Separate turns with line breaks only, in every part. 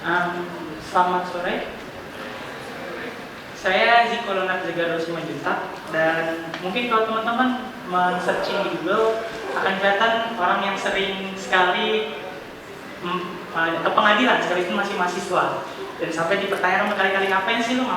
Selamat sore, saya Ziko Leonard Zegaro Simanjuntak, dan mungkin kalau teman-teman men-searching di Google akan kelihatan orang yang sering sekali ke pengadilan sekalipun masih mahasiswa, dan sampai dipertanyakan berkali-kali ngapain sih lo.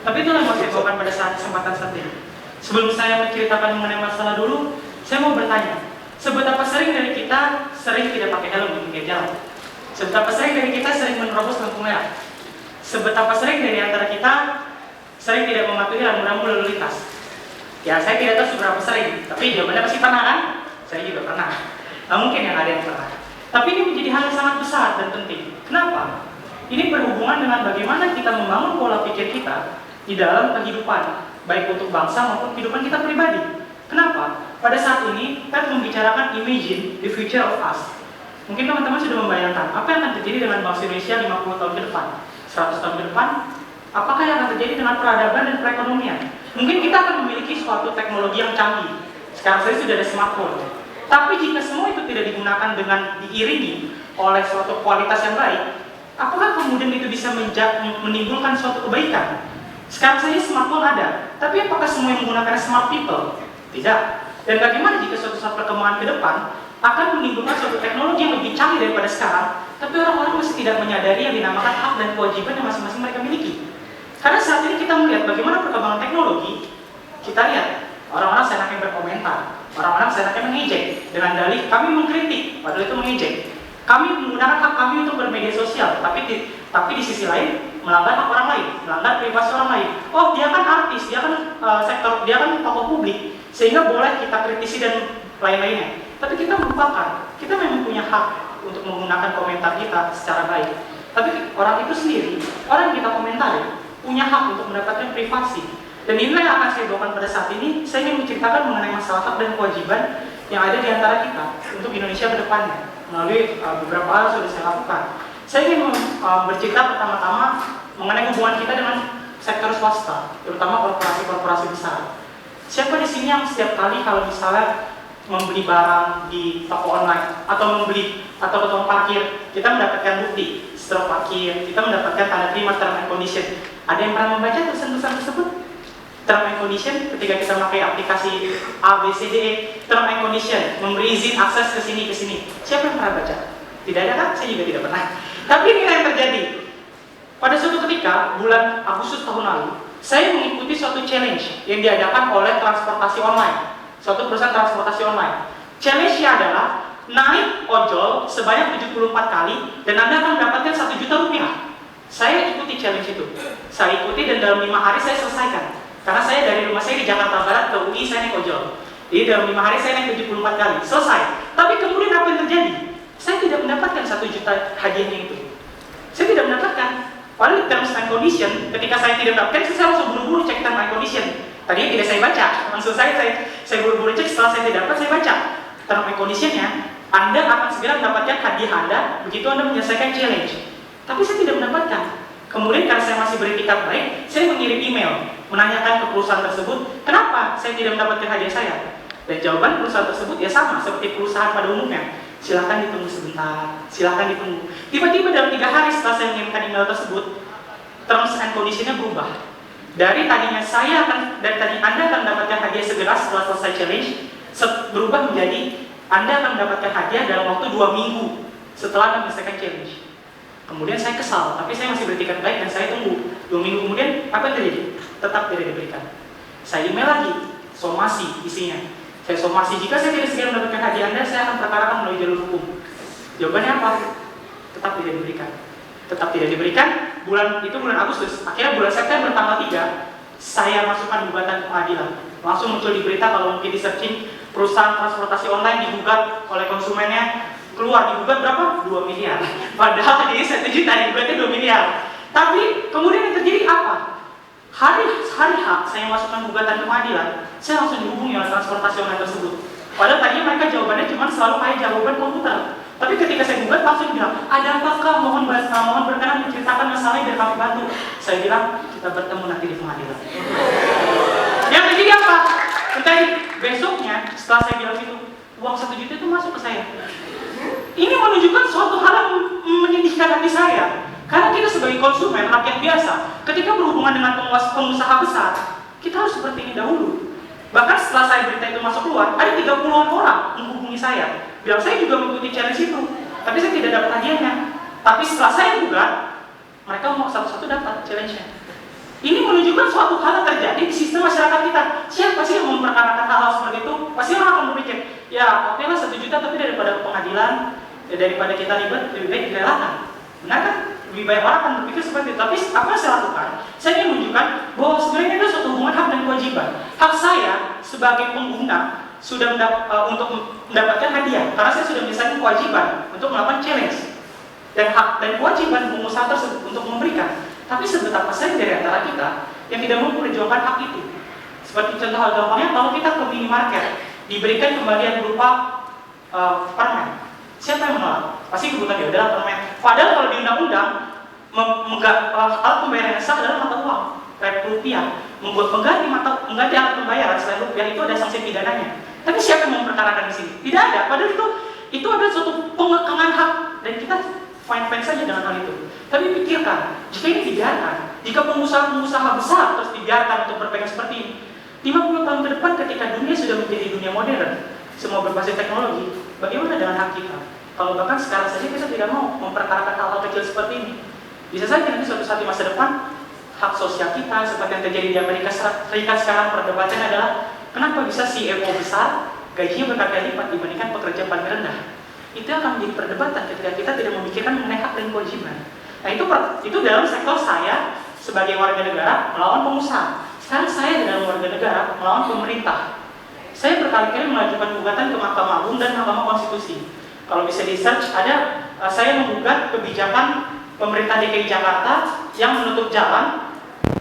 Tapi itulah yang mau saya bawakan pada saat kesempatan saat ini. Sebelum saya menceritakan mengenai masalah dulu, saya mau bertanya, seberapa sering dari kita sering tidak pakai helm di pinggir jalan? Seberapa sering dari kita sering menerobos lampu merah? Seberapa sering dari antara kita sering tidak mematuhi rambu-rambu lalu lintas? Ya, saya tidak tahu seberapa sering, tapi jawabannya pasti pernah kan? Saya juga pernah. Nah, mungkin yang ada yang pernah. Tapi ini menjadi hal yang sangat besar dan penting. Kenapa? Ini berhubungan dengan bagaimana kita membangun pola pikir kita di dalam kehidupan, baik untuk bangsa maupun kehidupan kita pribadi. Kenapa? Pada saat ini, kita membicarakan imagine the future of us. Mungkin teman-teman sudah membayangkan apa yang akan terjadi dengan bangsa Indonesia 50 tahun ke depan, 100 tahun ke depan. Apakah yang akan terjadi dengan peradaban dan perekonomian? Mungkin kita akan memiliki suatu teknologi yang canggih. Sekarang saya sudah ada smartphone. Tapi jika semua itu tidak digunakan dengan diiringi oleh suatu kualitas yang baik, apakah kemudian itu bisa menimbulkan suatu kebaikan? Sekarang saja smartphone ada, tapi apakah semua yang menggunakan smart people? Tidak. Dan bagaimana jika suatu saat perkembangan ke depan akan menimbulkan suatu teknologi yang lebih canggih daripada sekarang, tapi orang-orang masih tidak menyadari yang dinamakan hak dan kewajiban yang masing-masing mereka miliki? Karena saat ini kita melihat bagaimana perkembangan teknologi, kita lihat orang-orang seenaknya berkomentar, orang-orang seenaknya mengejek dengan dalih kami mengkritik, padahal itu mengejek. Kami menggunakan hak kami untuk bermedia sosial, tapi di sisi lain melanggar hak orang lain, melanggar privasi orang lain. Oh, dia kan artis, dia kan dia kan tokoh publik, sehingga boleh kita kritisi dan lain-lainnya. Tapi kita melupakan, kita memang punya hak untuk menggunakan komentar kita secara baik. Tapi orang itu sendiri, orang yang kita komentari, punya hak untuk mendapatkan privasi. Dan inilah yang akan saya bawakan pada saat ini. Saya ingin menceritakan mengenai masalah hak dan kewajiban yang ada di antara kita untuk Indonesia ke depannya melalui beberapa hal yang sudah saya lakukan. Saya ingin bercerita pertama-tama mengenai hubungan kita dengan sektor swasta, terutama korporasi-korporasi besar. Siapa di sini yang setiap kali kalau misalnya membeli barang di toko online atau ke tukang parkir, kita mendapatkan bukti setelah parkir, kita mendapatkan tanda terima term and condition. Ada yang pernah membaca tulisan-tulisan tersebut? Term and condition ketika kita pakai aplikasi A, B, C, D, E, term and condition, memberi izin akses ke sini. Siapa yang pernah baca? Tidak ada kan? Saya juga tidak pernah. Tapi ini yang terjadi. Pada suatu ketika, bulan Agustus tahun lalu, saya mengikuti suatu challenge yang diadakan oleh transportasi online, suatu perusahaan transportasi online. Challenge-nya adalah naik ojol sebanyak 74 kali dan Anda akan mendapatkan 1 juta rupiah. Saya ikuti challenge itu. Saya ikuti dan dalam 5 hari saya selesaikan. Karena saya dari rumah saya di Jakarta Barat ke UI saya naik ojol. Jadi dalam 5 hari saya naik 74 kali. Selesai. Tapi kemudian apa yang terjadi? Saya tidak mendapatkan 1 juta hadiahnya itu. Saya tidak mendapatkan. Padahal terms and condition, ketika saya tidak mendapatkan, saya langsung buru-buru cek terms and condition. Tadinya tidak saya baca. Langsung saya buru-buru cek, setelah saya tidak dapat, saya baca terms and condition-nya. Anda akan segera mendapatkan hadiah Anda begitu Anda menyelesaikan challenge. Tapi saya tidak mendapatkan. Kemudian karena saya masih beretikat baik, saya mengirim email menanyakan ke perusahaan tersebut, kenapa saya tidak mendapatkan hadiah saya? Dan jawaban perusahaan tersebut ya sama seperti perusahaan pada umumnya. Silahkan ditunggu sebentar, silahkan ditunggu. Tiba-tiba dalam 3 hari setelah saya mengirimkan email tersebut, terms and condition-nya berubah. Dari tadi Anda akan mendapatkan hadiah segera setelah selesai challenge, berubah menjadi Anda akan mendapatkan hadiah dalam waktu 2 minggu setelah Anda menyelesaikan challenge. Kemudian saya kesal, tapi saya masih beretikat baik dan saya tunggu. 2 minggu kemudian, apa yang terjadi? Tetap tidak diberikan. Saya email lagi, somasi isinya. Saya somasi, jika saya tidak segera mendapatkan hadiah Anda, saya akan perkarakan melalui jalur hukum. Jawabannya apa? Tetap tidak diberikan. Tetap tidak diberikan, bulan Agustus. Akhirnya bulan September tanggal 3, saya masukkan gugatan ke pengadilan. Langsung muncul di berita, kalau mungkin di searching, perusahaan transportasi online digugat oleh konsumennya, keluar digugat berapa? 2 miliar. Padahal tadinya 1 juta, digugatnya 2 miliar. Tapi kemudian yang terjadi apa? Hari H saya masukkan gugatan ke pengadilan, saya langsung dihubungi oleh transportasi online tersebut. Padahal tadinya mereka jawabannya cuma selalu kayak jawaban komputer. Tapi ketika saya gugat langsung bilang, ada apakah? Mohon berkenan menceritakan masalahnya biar kami bantu. Saya bilang, kita bertemu nanti di pengadilan. Yang terjadi apa? Tadi besoknya setelah saya bilang itu, uang 1 juta itu masuk ke saya. Ini menunjukkan suatu hal yang menyedihkan hati saya. Karena kita sebagai konsumen, rakyat biasa, ketika berhubungan dengan pengusaha besar, kita harus seperti ini dahulu. Bahkan setelah saya berita itu masuk keluar, ada 30-an orang menghubungi saya. Bilang saya juga mengikuti challenge itu, tapi saya tidak dapat hadiahnya. Tapi setelah saya buka, mereka mau satu-satu dapat challenge-nya. Ini menunjukkan suatu hal yang terjadi di sistem masyarakat kita. Siapa sih yang memperkarakan hal-hal seperti itu? Pasti orang akan berpikir, ya oke lah 1 juta, tapi daripada pengadilan, ya daripada kita ribet, lebih baik direlakan. Benar kan? Lebih baik orang akan berpikir seperti itu. Tapi apa yang saya lakukan? Saya ingin menunjukkan bahwa sebenarnya itu suatu hubungan hak dan kewajiban. Hak saya sebagai pengguna sudah untuk mendapatkan hadiah, karena saya sudah menyelesaikan kewajiban untuk melakukan challenge. Dan hak dan kewajiban pengusaha tersebut untuk memberikan. Tapi sebetapa sering dari antara kita yang tidak mau memperjuangkan hak itu. Seperti contoh hal gampangnya, kalau kita ke minimarket diberikan kembalian berupa permen, siapa yang menolak? Pasti kebutuhan dia adalah permen. Padahal kalau di undang-undang alat pembayaran yang sah adalah mata uang, rupiah. Membuat mengganti alat pembayaran selain rupiah itu ada sanksi pidananya. Tapi siapa yang memperkarakan di sini? Tidak ada. Padahal itu adalah suatu pengekangan hak dan kita fine-fine saja dengan hal itu. Tapi pikirkan, jika ini dibiarkan, jika pengusaha-pengusaha besar terus dibiarkan untuk berpegang seperti ini, 50 tahun ke depan ketika dunia sudah menjadi dunia modern, semua berbasis teknologi, bagaimana dengan hak kita? Kalau bahkan sekarang saja kita tidak mau memperkarakan hal-hal kecil seperti ini, bisa saja nanti suatu saat di masa depan, hak sosial kita seperti yang terjadi di Amerika Serikat sekarang perdebatannya adalah kenapa bisa CEO besar gajinya berkali-kali lipat dibandingkan pekerja paling rendah. Itu akan menjadi perdebatan ketika kita tidak memikirkan mengenai hak dan kewajiban. Nah itu dalam sektor saya sebagai warga negara melawan pengusaha. Sekarang saya dalam warga negara melawan pemerintah. Saya berkali-kali mengajukan gugatan ke Mahkamah Agung dan Mahkamah Konstitusi. Kalau bisa di search ada, saya menggugat kebijakan pemerintah DKI Jakarta yang menutup jalan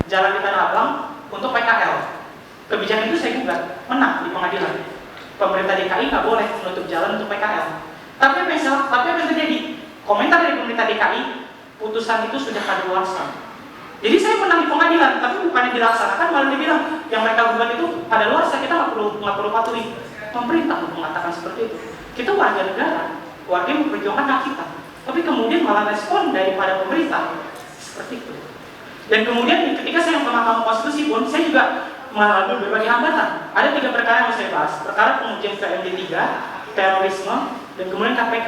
di Tanah Abang untuk PKL. Kebijakan itu saya gugat, menang di pengadilan. Pemerintah DKI nggak boleh menutup jalan untuk PKL. Tapi apa yang terjadi? Komentar dari pemerintah DKI, putusan itu sudah kadaluarsa. Jadi saya menang di pengadilan, tapi bukannya dilaksanakan, malah dibilang yang mereka gugat itu kadaluarsa, kita nggak perlu patuhi. Pemerintah mengatakan seperti itu. Kita warga negara, warga yang memperjuangkan hak kita. Tapi kemudian malah respon daripada pemerintah seperti itu. Dan kemudian ketika saya ke Mahkamah Konstitusi pun, saya juga mengalami berbagai hambatan. Ada 3 perkara yang saya bahas. Perkara pengujian ke MD3, terorisme, dan kemudian KPK.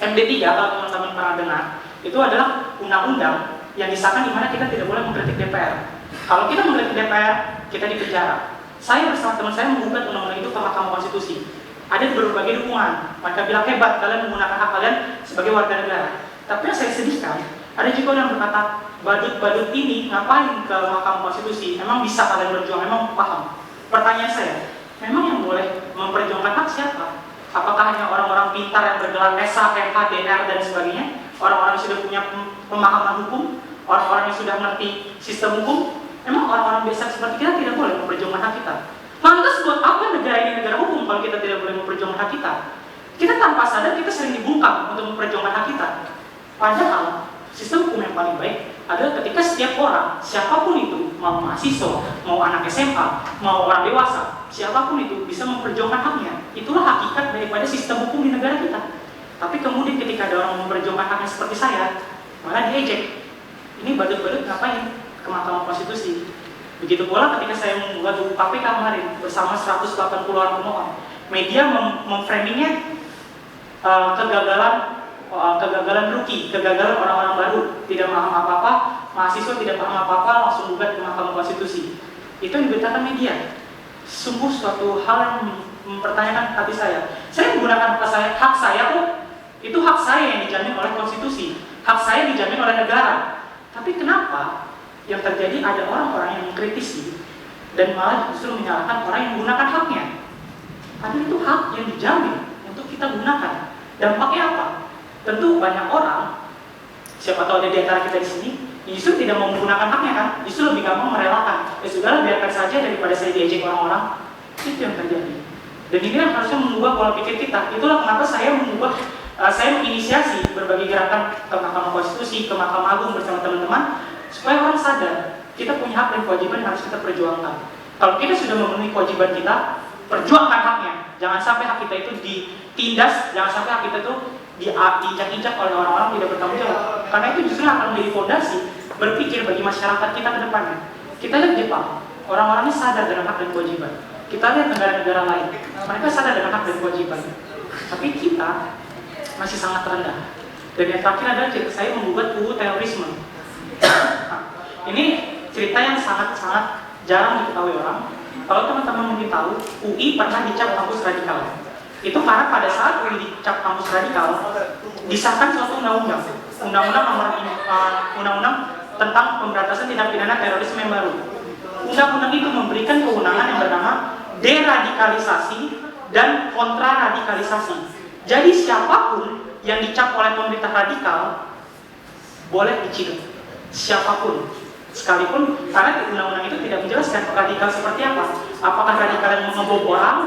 MD3 kalau teman-teman pernah dengar, itu adalah undang-undang yang disahkan di mana kita tidak boleh mengkritik DPR. Kalau kita mengkritik DPR, kita dipenjara. Saya bersama teman saya menggugat undang-undang itu ke Mahkamah Konstitusi. Ada berbagai dukungan. Mereka bilang hebat kalian menggunakan hak kalian sebagai warga negara. Tapi yang saya sedihkan, ada juga yang berkata badut-badut ini ngapain ke Mahkamah Konstitusi? Emang bisa kalian berjuang? Emang paham? Pertanyaan saya, memang yang boleh memperjuangkan hak siapa? Apakah hanya orang-orang pintar yang bergelar SH, MH, DR, dan sebagainya? Orang-orang yang sudah punya pemahaman hukum? Orang-orang yang sudah mengerti sistem hukum? Emang orang-orang biasa seperti kita tidak boleh memperjuangkan hak kita? Lantas buat apa negara ini negara hukum kalau kita tidak boleh memperjuangkan hak kita? Kita tanpa sadar kita sering dibungkam untuk memperjuangkan hak kita. Padahal sistem hukum yang paling baik adalah ketika setiap orang, siapapun itu, mau mahasiswa, mau anak SMA, mau orang dewasa, siapapun itu bisa memperjuangkan haknya. Itulah hakikat daripada sistem hukum di negara kita. Tapi kemudian ketika ada orang memperjuangkan haknya seperti saya, malah diejek. Ini badut-badut ngapain ke Mahkamah Konstitusi? Begitu pula ketika saya membuat buku KPK kemarin bersama 180-an pemohon, media memframingnya kegagalan rookie, kegagalan orang-orang baru, tidak paham apa-apa, mahasiswa tidak paham apa-apa, langsung gugat ke Mahkamah Konstitusi. Itu yang diberitakan media. Sungguh suatu hal yang mempertanyakan hati saya. Saya menggunakan hak saya kok, itu hak saya yang dijamin oleh konstitusi, hak saya dijamin oleh negara. Tapi kenapa yang terjadi ada orang-orang yang mengkritisi dan malah justru menyalahkan orang yang menggunakan haknya? Padahal itu hak yang dijamin untuk kita gunakan. Dampaknya apa? Tentu banyak orang, siapa tahu ada di antara kita di sini, justru tidak mau menggunakan haknya kan, justru lebih gampang merelakan. Ya sudahlah, biarkan saja daripada saya diejek orang-orang. Itu yang terjadi. Dan ini yang harusnya mengubah pola pikir kita. Itulah kenapa saya menginisiasi berbagai gerakan ke Mahkamah Konstitusi, ke Mahkamah Agung bersama teman-teman, supaya orang sadar kita punya hak dan kewajiban yang harus kita perjuangkan. Kalau kita sudah memenuhi kewajiban kita, perjuangkan haknya. Jangan sampai hak kita itu ditindas, jangan sampai hak kita itu diinjak-injak oleh orang-orang tidak bertanggung jawab. Karena itu justru akan menjadi fondasi berpikir bagi masyarakat kita ke depannya. Kita lihat Jepang, orang-orangnya sadar dengan hak dan kewajiban. Kita lihat negara-negara lain, mereka sadar dengan hak dan kewajiban. Tapi kita masih sangat rendah. Dan yang terakhir adalah cerita saya membuat UU terorisme. Nah, ini cerita yang sangat-sangat jarang diketahui orang. Kalau teman-teman mungkin tahu, UI pernah dicap kampus radikal. Itu karena pada saat UI dicap kampus radikal, disahkan suatu undang-undang tentang pemberantasan tindak pidana terorisme yang baru. Undang-undang itu memberikan kewenangan yang bernama deradikalisasi dan kontraradikalisasi. Jadi siapapun yang dicap oleh pemerintah radikal boleh diciduk. Siapapun, sekalipun karena di undang-undang itu tidak menjelaskan radikal seperti apa. Apakah radikal yang mengebom orang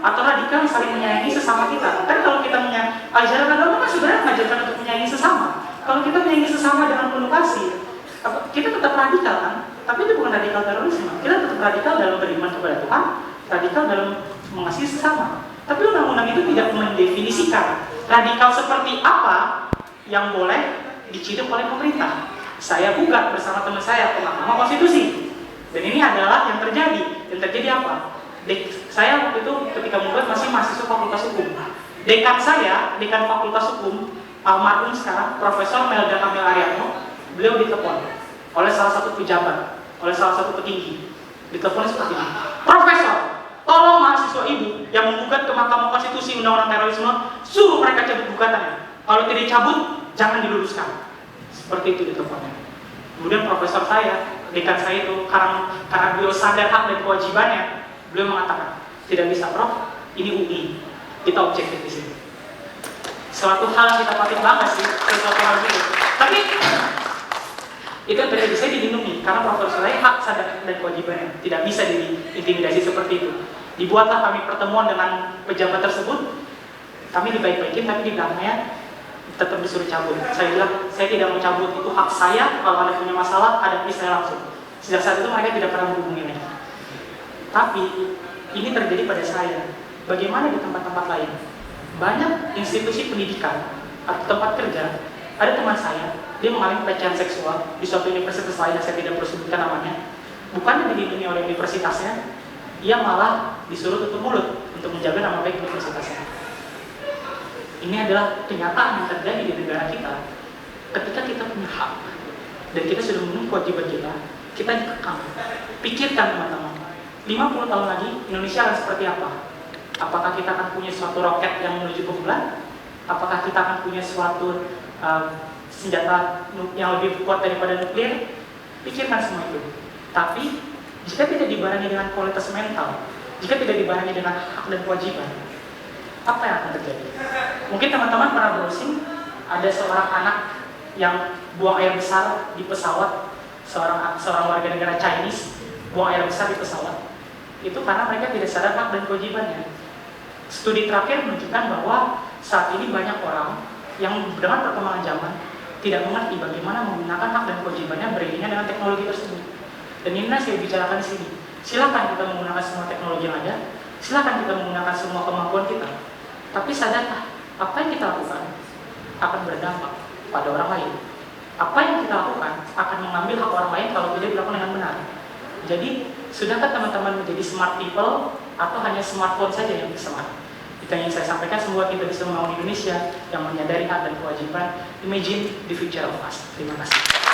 atau radikal yang saling menyayangi sesama kita. Kan kalau kita ajaran agama kan sebenarnya mengajarkan untuk menyayangi sesama. Kalau kita menyayangi sesama dengan penuh kasih, kita tetap radikal kan? Tapi itu bukan radikal terorisme. Kita tetap radikal dalam beriman kepada Tuhan, radikal dalam mengasihi sesama. Tapi undang-undang itu tidak mendefinisikan radikal seperti apa yang boleh diciduk oleh pemerintah. Saya gugat bersama teman saya ke Mahkamah Konstitusi. Dan ini adalah yang terjadi. Yang terjadi apa? Saya waktu itu ketika menggugat masih mahasiswa Fakultas Hukum. Dekan saya, dekan Fakultas Hukum, almarhum sekarang, Profesor Melda Kamil Ariadno, beliau ditelepon oleh salah satu pejabat, oleh salah satu petinggi. Diteleponnya seperti ini, Profesor, tolong mahasiswa ibu yang menggugat ke Mahkamah Konstitusi Undang-Undang Terorisme, suruh mereka cabut gugatannya. Kalau tidak cabut, jangan diluluskan. Seperti itu diteleponnya. Kemudian profesor saya, dekan saya itu, karena beliau sadar hak dan kewajibannya, beliau mengatakan, tidak bisa Prof, ini UI, kita objektif di sini. Suatu hal yang kita patut banget sih, suatu hal gitu. Tapi itu yang terjadi, saya dilindungi karena profesor saya hak sadar dan kewajibannya, tidak bisa diintimidasi seperti itu. Dibuatlah kami pertemuan dengan pejabat tersebut, kami dibaik-baikin, tapi di belakangnya tetap disuruh cabut. Saya bilang, saya tidak mau cabut, itu hak saya, kalau ada punya masalah, hadapi saya langsung. Sejak saat itu mereka tidak pernah menghubungi lagi. Tapi ini terjadi pada saya. Bagaimana di tempat-tempat lain? Banyak institusi pendidikan atau tempat kerja, ada teman saya, dia mengalami pelecehan seksual di suatu universitas lain yang saya tidak perlu sebutkan namanya. Bukannya dilindungi oleh universitasnya, ia malah disuruh tutup mulut untuk menjaga nama baik universitasnya. Ini adalah kenyataan yang terjadi di negara kita. Ketika kita punya hak dan kita sudah memenuhi kewajiban kita dikekang. Pikirkan teman-teman, 50 tahun lagi Indonesia akan seperti apa? Apakah kita akan punya suatu roket yang menuju ke bulan? Apakah kita akan punya suatu senjata yang lebih kuat daripada nuklir? Pikirkan semua itu. Tapi jika tidak dibarengi dengan kualitas mental, jika tidak dibarengi dengan hak dan kewajiban, apa yang akan terjadi? Mungkin teman-teman pernah browsing, ada seorang anak yang buang air besar di pesawat, seorang warga negara Chinese buang air besar di pesawat. Itu karena mereka tidak sadar hak dan kewajibannya. Studi terakhir menunjukkan bahwa saat ini banyak orang yang dengan perkembangan zaman tidak mengerti bagaimana menggunakan hak dan kewajibannya beriringan dengan teknologi tersebut. Dan ini saya bicarakan di sini. Silakan kita menggunakan semua teknologi yang ada, silakan kita menggunakan semua kemampuan kita. Tapi sadarkah apa yang kita lakukan akan berdampak pada orang lain. Apa yang kita lakukan akan mengambil hak orang lain kalau tidak dilakukan dengan benar. Jadi, sudahkah teman-teman menjadi smart people atau hanya smartphone saja yang smart? Itu yang saya sampaikan, semua kita bisa membangun Indonesia yang menyadari hak dan kewajiban. Imagine the future of us. Terima kasih.